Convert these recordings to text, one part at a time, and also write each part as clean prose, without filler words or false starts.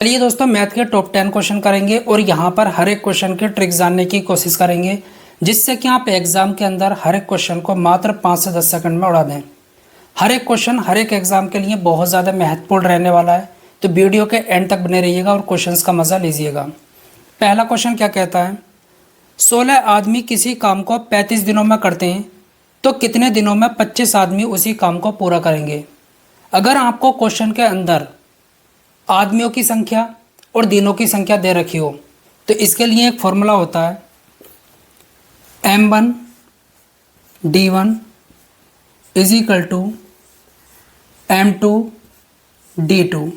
चलिए दोस्तों, मैथ के टॉप 10 क्वेश्चन करेंगे और यहाँ पर हर एक क्वेश्चन के ट्रिक जानने की कोशिश करेंगे, जिससे कि आप एग्जाम के अंदर हर एक क्वेश्चन को मात्र 5 से 10 सेकंड में उड़ा दें। हर एक क्वेश्चन हर एक एग्जाम के लिए बहुत ज़्यादा महत्वपूर्ण रहने वाला है, तो वीडियो के एंड तक बने रहिएगा और क्वेश्चन का मज़ा लीजिएगा। पहला क्वेश्चन क्या कहता है, 16 आदमी किसी काम को 35 दिनों में करते हैं, तो कितने दिनों में 25 आदमी उसी काम को पूरा करेंगे। अगर आपको क्वेश्चन के अंदर आदमियों की संख्या और दिनों की संख्या दे रखी हो, तो इसके लिए एक फॉर्मूला होता है M1 D1 is equal to M2 D2।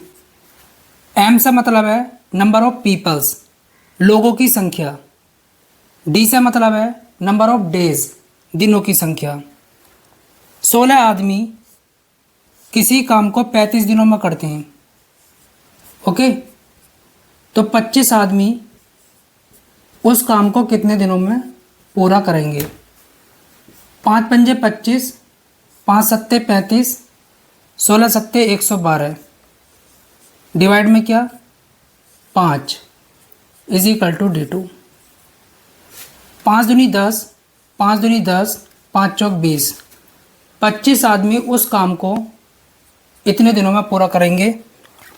M से मतलब है नंबर ऑफ पीपल्स, लोगों की संख्या। D से मतलब है नंबर ऑफ डेज, दिनों की संख्या। 16 आदमी किसी काम को 35 दिनों में करते हैं, ओके, तो 25 आदमी उस काम को कितने दिनों में पूरा करेंगे। 5 पंजे 25, 5 सत्ते 35, 16 सत्ते 112, डिवाइड में क्या 5 इज इक्वल टू D2। 5 दूनी 10, 5 दूनी 10, 5 चौक 20। 25 आदमी उस काम को इतने दिनों में पूरा करेंगे।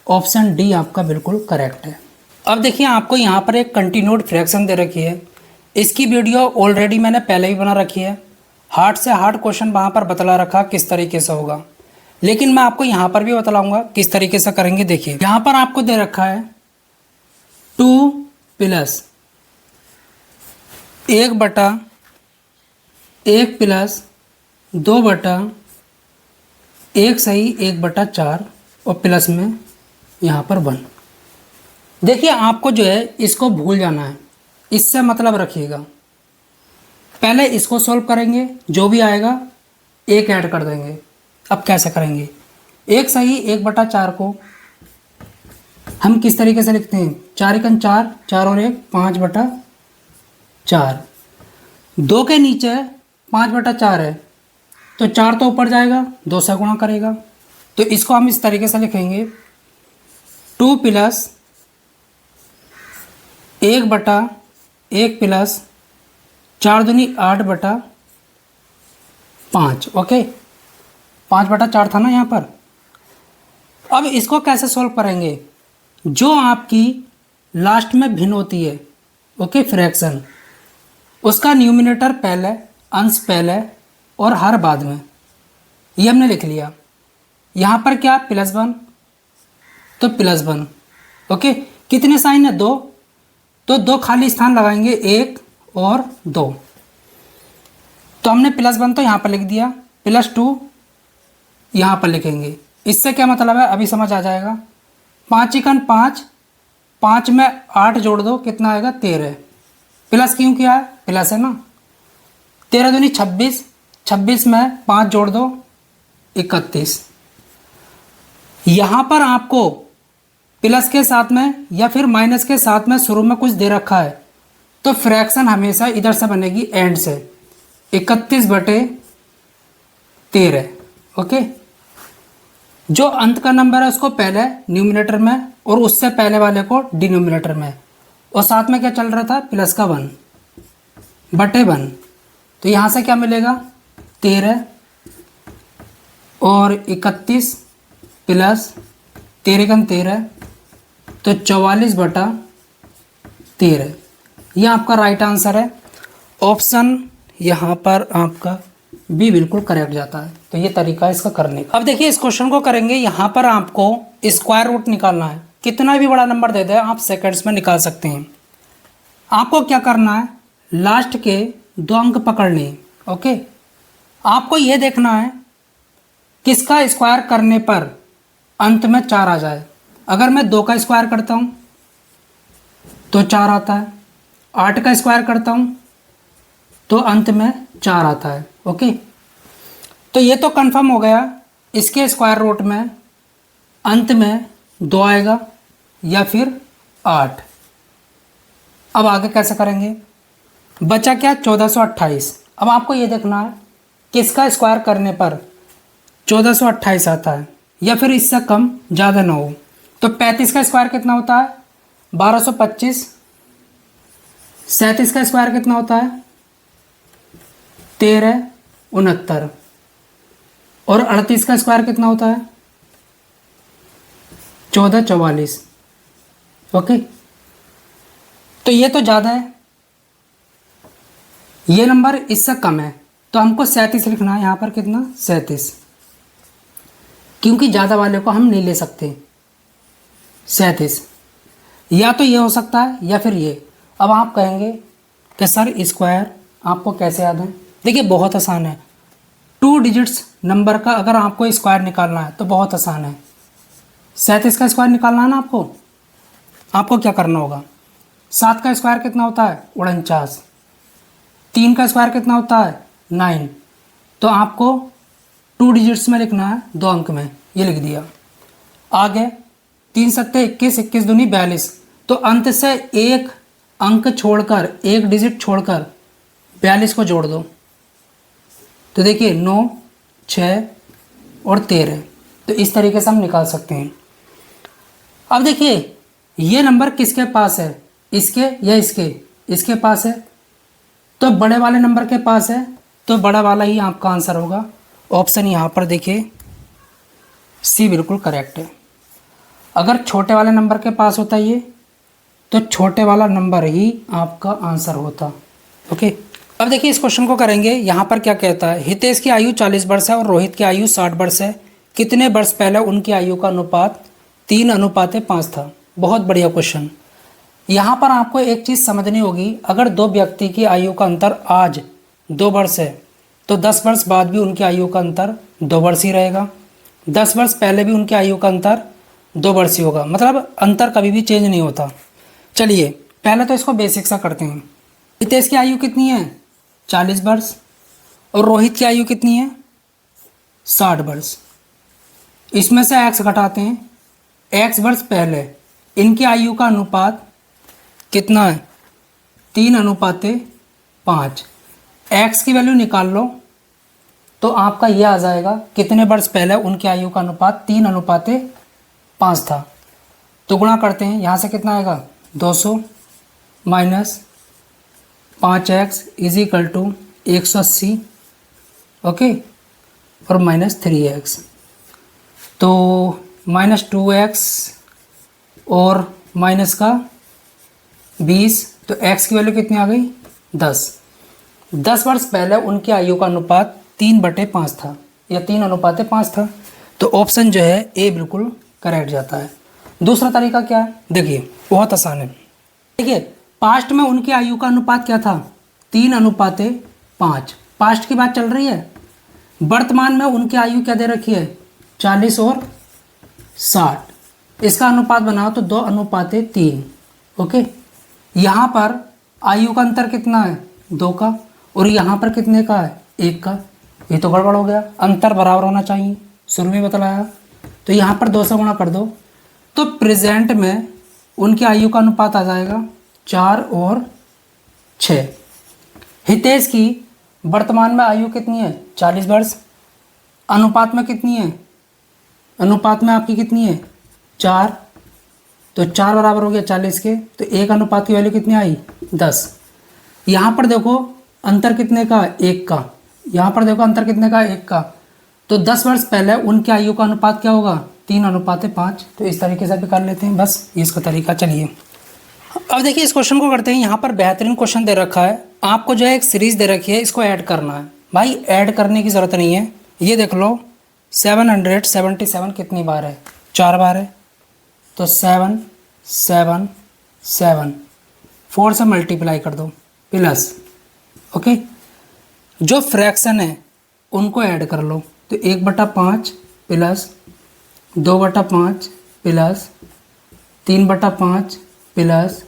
ऑप्शन डी आपका बिल्कुल करेक्ट है। अब देखिए, आपको यहाँ पर एक कंटिन्यूड फ्रैक्शन दे रखी है। इसकी वीडियो ऑलरेडी मैंने पहले ही बना रखी है। हार्ड से हार्ड क्वेश्चन वहाँ पर बतला रखा किस तरीके से होगा, लेकिन मैं आपको यहाँ पर भी बतलाऊंगा किस तरीके से करेंगे। देखिए, यहाँ पर आपको दे रखा है 2 प्लस 1 बटा 1 प्लस 2 बटा 1 सही 1 बटा 4 और प्लस में यहाँ पर 1। देखिए, आपको जो है इसको भूल जाना है, इससे मतलब रखिएगा। पहले इसको सॉल्व करेंगे, जो भी आएगा 1 ऐड कर देंगे। अब कैसे करेंगे, 1 सही 1 बटा 4 को हम किस तरीके से लिखते हैं, 4 एकन 4, 4 और 1 5 बटा 4। 2 के नीचे 5 बटा 4 है, तो 4 तो ऊपर जाएगा, 2 से गुणा करेगा, तो इसको हम इस तरीके से लिखेंगे 2 प्लस 1 बटा 1 प्लस 4 दूनी 8 बटा 5। ओके, 5 बटा 4 था ना यहाँ पर। अब इसको कैसे सॉल्व करेंगे, जो आपकी लास्ट में भिन्न होती है, ओके, फ्रैक्शन, उसका न्यूमिनेटर पहले, अंश पहले और हर बाद में, ये हमने लिख लिया। यहाँ पर क्या +1, तो +1। ओके, कितने साइन है 2, तो 2 खाली स्थान लगाएंगे, 1 और 2। तो हमने +1 तो यहाँ पर लिख दिया, +2 यहाँ पर लिखेंगे। इससे क्या मतलब है अभी समझ आ जाएगा। 5 एकन 5, 5 में 8 जोड़ दो, कितना आएगा 13। प्लस क्यों किया है, प्लस है ना। 13 दूनी 26, 26 में 5 जोड़ दो 31। यहाँ पर आपको प्लस के साथ में या फिर माइनस के साथ में शुरू में कुछ दे रखा है, तो फ्रैक्शन हमेशा इधर से बनेगी एंड से, 31/13। ओके, जो अंत का नंबर है उसको पहले न्यूमिनेटर में और उससे पहले वाले को डिनोमिनेटर में, और साथ में क्या चल रहा था प्लस का 1/1। तो यहाँ से क्या मिलेगा 13 और 31 प्लस 13 तो 44/13। यह आपका राइट आंसर है। ऑप्शन यहाँ पर आपका बी बिल्कुल करेक्ट जाता है। तो ये तरीका है इसका करने का। अब देखिए, इस क्वेश्चन को करेंगे। यहाँ पर आपको स्क्वायर रूट निकालना है। कितना भी बड़ा नंबर दे दे आप सेकंड्स में निकाल सकते हैं। आपको क्या करना है, लास्ट के 2 अंक पकड़ने हैं। ओके, आपको ये देखना है किसका स्क्वायर करने पर अंत में 4 आ जाए। अगर मैं 2 का स्क्वायर करता हूँ तो 4 आता है, 8 का स्क्वायर करता हूँ तो अंत में 4 आता है। ओके, तो ये तो कंफर्म हो गया, इसके स्क्वायर रूट में अंत में 2 आएगा या फिर 8। अब आगे कैसे करेंगे, बचा क्या 1428। अब आपको ये देखना है किसका स्क्वायर करने पर 1428 आता है या फिर इससे कम ज़्यादा ना हो। तो 35 का स्क्वायर कितना होता है 1225। 37 का स्क्वायर कितना होता है 1369। और 38 का स्क्वायर कितना होता है 1444। ओके, तो ये तो ज़्यादा है, ये नंबर इससे कम है, तो हमको 37 लिखना है। यहाँ पर कितना 37, क्योंकि ज़्यादा वाले को हम नहीं ले सकते 37। या तो ये हो सकता है या फिर ये। अब आप कहेंगे कि सर स्क्वायर आपको कैसे याद है? देखिए बहुत आसान है, 2 डिजिट्स नंबर का अगर आपको स्क्वायर निकालना है तो बहुत आसान है। 37 का स्क्वायर निकालना है ना आपको क्या करना होगा, 7 का स्क्वायर कितना होता है 49। 3 का स्क्वायर कितना होता है 9। तो आपको 2 डिजिट्स में लिखना है, 2 अंक में, ये लिख दिया। आगे 3 सत्ते 21, 21 दूनी 42। तो अंत से एक अंक छोड़कर, एक डिजिट छोड़कर 42 को जोड़ दो, तो देखिए 9, 6 और 13। तो इस तरीके से हम निकाल सकते हैं। अब देखिए ये नंबर किसके पास है, इसके या इसके पास है। तो बड़े वाले नंबर के पास है, तो बड़ा वाला ही आपका आंसर होगा। ऑप्शन यहाँ पर देखिए सी बिल्कुल करेक्ट है। अगर छोटे वाले नंबर के पास होता ये, तो छोटे वाला नंबर ही आपका आंसर होता। ओके, अब देखिए इस क्वेश्चन को करेंगे। यहाँ पर क्या कहता है, हितेश की आयु 40 वर्ष है और रोहित की आयु 60 वर्ष है। कितने वर्ष पहले उनकी आयु का अनुपात 3:5 था। बहुत बढ़िया क्वेश्चन। यहाँ पर आपको एक चीज़ समझनी होगी, अगर 2 व्यक्ति की आयु का अंतर आज 2 वर्ष है, तो 10 वर्ष बाद भी उनकी आयु का अंतर 2 वर्ष ही रहेगा। 10 वर्ष पहले भी उनकी आयु का अंतर 2 वर्ष ही होगा, मतलब अंतर कभी भी चेंज नहीं होता। चलिए पहले तो इसको बेसिक सा करते हैं। हितेश की आयु कितनी है 40 वर्ष और रोहित की आयु कितनी है 60 वर्ष। इसमें से x घटाते हैं, x वर्ष पहले इनकी आयु का अनुपात कितना है 3:5। x की वैल्यू निकाल लो, तो आपका यह आ जाएगा कितने वर्ष पहले उनकी आयु का अनुपात 3:5 था। तो गुणा करते हैं, यहाँ से कितना आएगा 200 minus 5x is equal to 180। Okay, और माइनस 3x, तो माइनस 2x और माइनस का 20, तो x की वैल्यू कितनी आ गई 10। 10 वर्ष पहले उनकी आयु का अनुपात 3/5 था या 3:5 था। तो ऑप्शन जो है ए बिल्कुल करेक्ट जाता है। दूसरा तरीका क्या है, देखिए बहुत आसान है। देखिए पास्ट में उनकी आयु का अनुपात क्या था 3:5। पास्ट की बात चल रही है। वर्तमान में उनकी आयु क्या दे रखी है 40 और 60। इसका अनुपात बनाओ तो 2:3। ओके, यहाँ पर आयु का अंतर कितना है 2 का, और यहाँ पर कितने का है 1 का। ये तो गड़बड़ हो गया, अंतर बराबर होना चाहिए, शुरू में बतलाया। तो यहाँ पर 2 से गुणा कर दो, तो प्रेजेंट में उनकी आयु का अनुपात आ जाएगा 4 और 6। हितेश की वर्तमान में आयु कितनी है 40 वर्ष, अनुपात में कितनी है, अनुपात में आपकी कितनी है 4। तो 4 बराबर हो गया 40 के, तो 1 अनुपात की वैल्यू कितनी आई 10। यहाँ पर देखो अंतर कितने का 1 का, यहाँ पर देखो अंतर कितने का 1 का। तो 10 वर्ष पहले उनकी आयु का अनुपात क्या होगा 3:5। तो इस तरीके से भी कर लेते हैं, बस ये इसका तरीका। चलिए अब देखिए इस क्वेश्चन को करते हैं। यहाँ पर बेहतरीन क्वेश्चन दे रखा है, आपको जो है एक सीरीज दे रखी है, इसको ऐड करना है। भाई ऐड करने की ज़रूरत नहीं है, ये देख लो 777 कितनी बार है 4 बार है। तो 7 7 7 4 से मल्टीप्लाई कर दो प्लस। ओके, जो फ्रैक्शन है उनको ऐड कर लो, तो 1/5 प्लस 2/5 प्लस 3/5 प्लस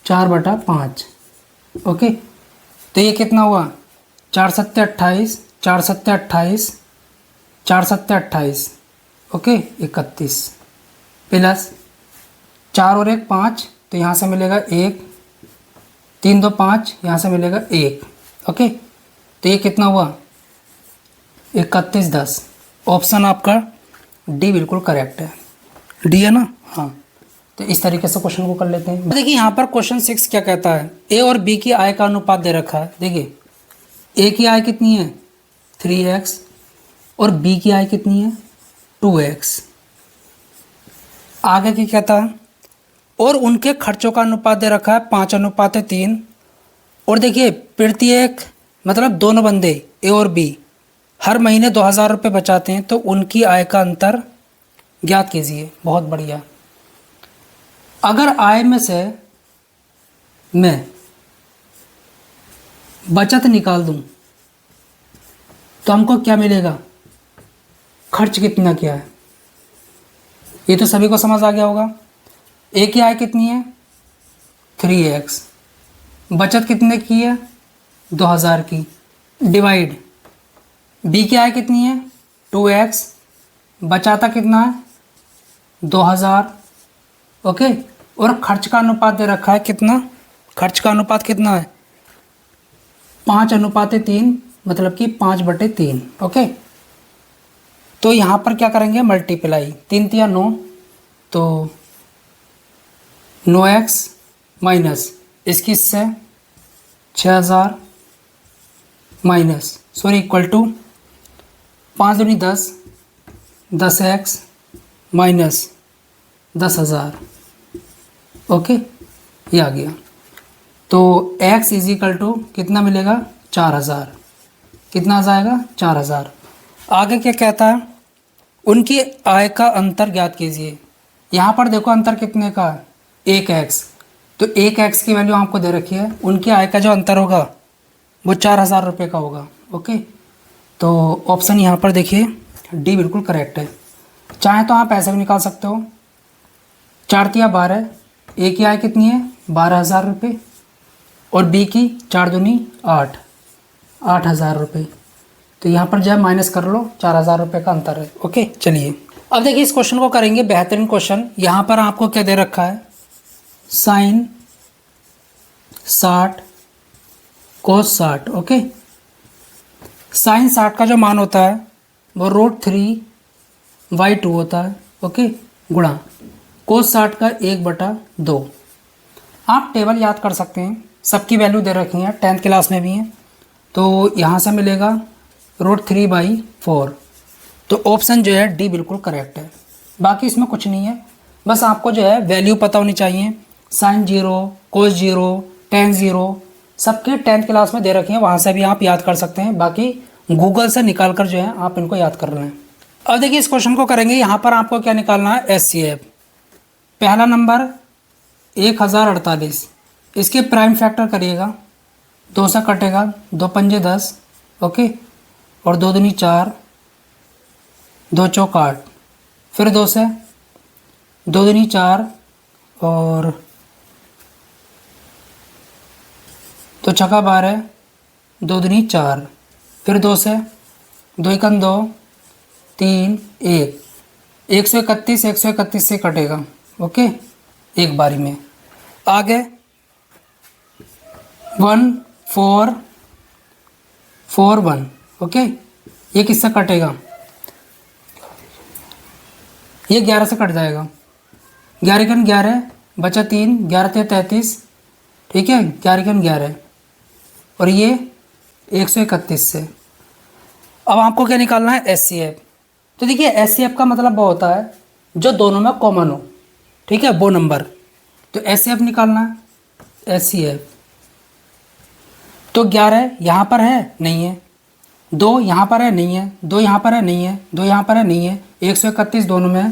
4/5। ओके, तो ये कितना हुआ 4 सत्ते 28, 4 सत्ते 28, 4 सत्ते 28। ओके, 31 प्लस 4 और 1 5, तो यहाँ से मिलेगा 1, 3 2 5, यहाँ से मिलेगा 1। ओके, तो ये कितना हुआ 31 10। ऑप्शन आपका डी बिल्कुल करेक्ट है। डी है ना। हाँ, तो इस तरीके से क्वेश्चन को कर लेते हैं। देखिए यहाँ पर क्वेश्चन 6 क्या कहता है, ए और बी की आय का अनुपात दे रखा है। देखिए ए की आय कितनी है 3x और बी की आय कितनी है 2x। आगे क्या कहता है, और उनके खर्चों का अनुपात दे रखा है 5:3। और देखिए प्रत्येक मतलब दोनों बंदे ए और बी हर महीने 2000 रुपये बचाते हैं, तो उनकी आय का अंतर ज्ञात कीजिए। बहुत बढ़िया। अगर आय में से मैं बचत निकाल दूं तो हमको क्या मिलेगा, खर्च कितना किया है। ये तो सभी को समझ आ गया होगा। ए की आय कितनी है 3x, बचत कितने की है 2000 की, डिवाइड बी की आय कितनी है 2x, बचाता कितना है 2000। ओके, और खर्च का अनुपात दे रखा है कितना, खर्च का अनुपात कितना है 5:3, मतलब कि 5/3। ओके, तो यहाँ पर क्या करेंगे मल्टीप्लाई, 3 तिया 9, तो 9x माइनस इसकी इससे 6000 माइनस सॉरी इक्वल टू 5 दूनी 10, 10x माइनस 10,000। ओके, ये आ गया। तो x इजिकल टू कितना मिलेगा 4000, कितना आ जाएगा 4000। आगे क्या कहता है, उनकी आय का अंतर ज्ञात कीजिए। यहाँ पर देखो अंतर कितने का है 1x, तो 1x की वैल्यू आपको दे रखी है, उनकी आय का जो अंतर होगा वो 4000 रुपये का होगा। ओके, तो ऑप्शन यहाँ पर देखिए डी बिल्कुल करेक्ट है। चाहे तो आप ऐसे भी निकाल सकते हो, 4 तिया 12, ए की आय कितनी है 12,000 रुपये और बी की 4 दूनी 8, 8,000 रुपये। तो यहाँ पर जो है माइनस कर लो, 4000 रुपये का अंतर है। ओके, चलिए अब देखिए इस क्वेश्चन को करेंगे बेहतरीन क्वेश्चन। यहाँ पर आपको क्या दे रखा है, साइन 60 कोस 60। ओके, साइन 60 का जो मान होता है वो √3/2 होता है। ओके, गुणा कोस 60 का 1/2। आप टेबल याद कर सकते हैं, सबकी वैल्यू दे रखी है, 10th क्लास में भी है। तो यहाँ से मिलेगा √3/4। तो ऑप्शन जो है डी बिल्कुल करेक्ट है। बाकी इसमें कुछ नहीं है, बस आपको जो है वैल्यू पता होनी चाहिए। साइन 0, कोस 0, टेन 0 सबके 10th क्लास में दे रखी है, वहाँ से भी आप याद कर सकते हैं। बाकी गूगल से निकाल कर जो है आप इनको याद कर रहे हैं। अब देखिए इस क्वेश्चन को करेंगे। यहाँ पर आपको क्या निकालना है, HCF। पहला नंबर 1048, इसके प्राइम फैक्टर करिएगा, 2 से कटेगा, 2 पंजे 10। ओके, और 2 दूनी 4, 2 चौक 8, फिर 2 से 2 दूनी 4 और 2 छक्का 12, 2 दूनी 4, फिर 2 से 2 एकम 2, 3 1, 131, 131 से कटेगा। ओके, एक बारी में। आगे 1 4 4 1। ओके, ये किससे कटेगा, ये 11 से कट जाएगा, 11 कन 11 बचा 3, 11 ते 33। ठीक है, 11 कन 11 और ये 131 से। अब आपको क्या निकालना है, HCF। तो देखिए HCF का मतलब वो होता है जो दोनों में कॉमन हो। ठीक है, वो नंबर, तो HCF निकालना है। HCF तो 11 यहाँ पर है नहीं है, 2 यहाँ पर है नहीं है, 2 यहाँ पर है नहीं है, 2 यहाँ पर है नहीं है, 131 दोनों में है,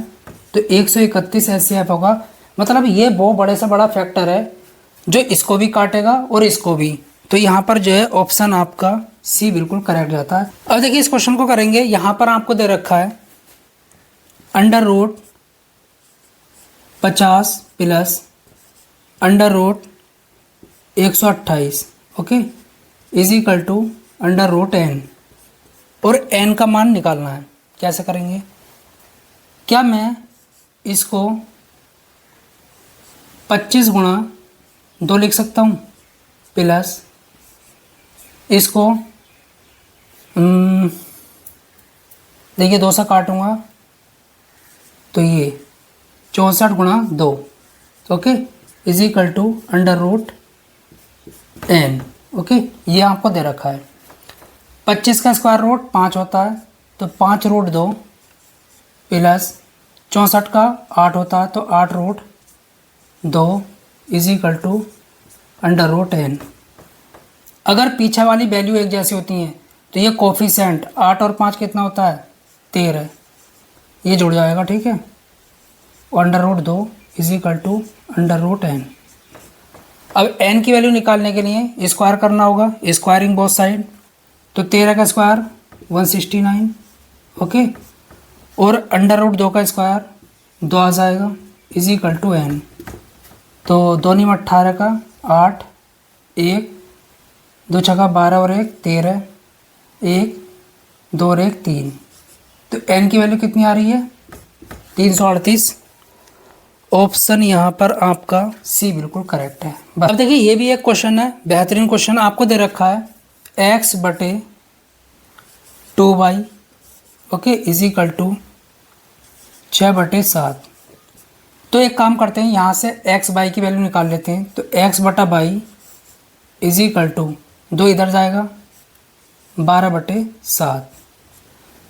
तो 131 HCF होगा। मतलब ये वो बड़े से बड़ा फैक्टर है जो इसको भी काटेगा और इसको भी। तो यहाँ पर जो है ऑप्शन आपका सी बिल्कुल करेक्ट जाता है। अब देखिए इस क्वेश्चन को करेंगे। यहाँ पर आपको दे रखा है √50 plus √128। Okay, is equal to √n, और n का मान निकालना है। कैसे करेंगे, क्या मैं इसको 25 गुणा 2 लिख सकता हूँ, प्लस इसको देखिए 2 से काटूंगा तो ये 64 गुणा 2, okay, is equal to under root n, okay. ये आपको दे रखा है। 25 का स्क्वायर रूट 5 होता है, तो 5 रूट 2 प्लस 64 का 8 होता है, तो 8 root 2 is equal to under root n। अगर पीछे वाली वैल्यू एक जैसी होती हैं तो ये कोफिशेंट 8 और 5 कितना होता है, 13, ये जुड़ जाएगा, ठीक है। Under root 2 is equal to under root n। अब n की वैल्यू निकालने के लिए स्क्वायर करना होगा, स्क्वायरिंग बोथ साइड, तो 13 का स्क्वायर 169, ओके, और अंडर रूट 2 का स्क्वायर 2 आ जाएगा, इज इक्वल टू n। तो 2 में 18 का 8, 1 2 छक्का 12 और 1 13, 1 2 और 1 3, तो n की वैल्यू कितनी आ रही है, 338। ऑप्शन यहाँ पर आपका सी बिल्कुल करेक्ट है। अब देखिए ये भी एक क्वेश्चन है, बेहतरीन क्वेश्चन आपको दे रखा है x बटे 2y, okay, is equal to 6 बटे 7। तो एक काम करते हैं, यहाँ से x बाई की वैल्यू निकाल लेते हैं, तो x बटा बाई इज इक्वल टू 2 इधर जाएगा 12 बटे 7।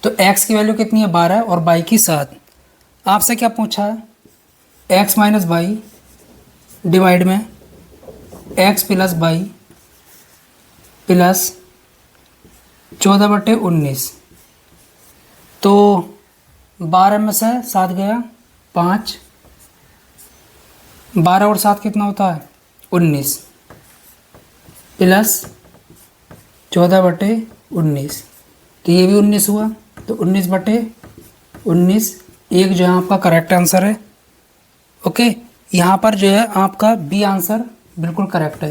तो x की वैल्यू कितनी है 12 और बाई की 7। आपसे क्या पूछा है, x माइनस बाई डिवाइड में x प्लस बाई प्लस 14 बटे 19। तो 12 में से 7 गया 5, 12 और 7 कितना होता है 19, प्लस 14 बटे 19, तो ये भी 19 हुआ, तो 19 बटे 19 एक जो है आपका करेक्ट आंसर है, ओके। यहाँ पर जो है आपका बी आंसर बिल्कुल करेक्ट है।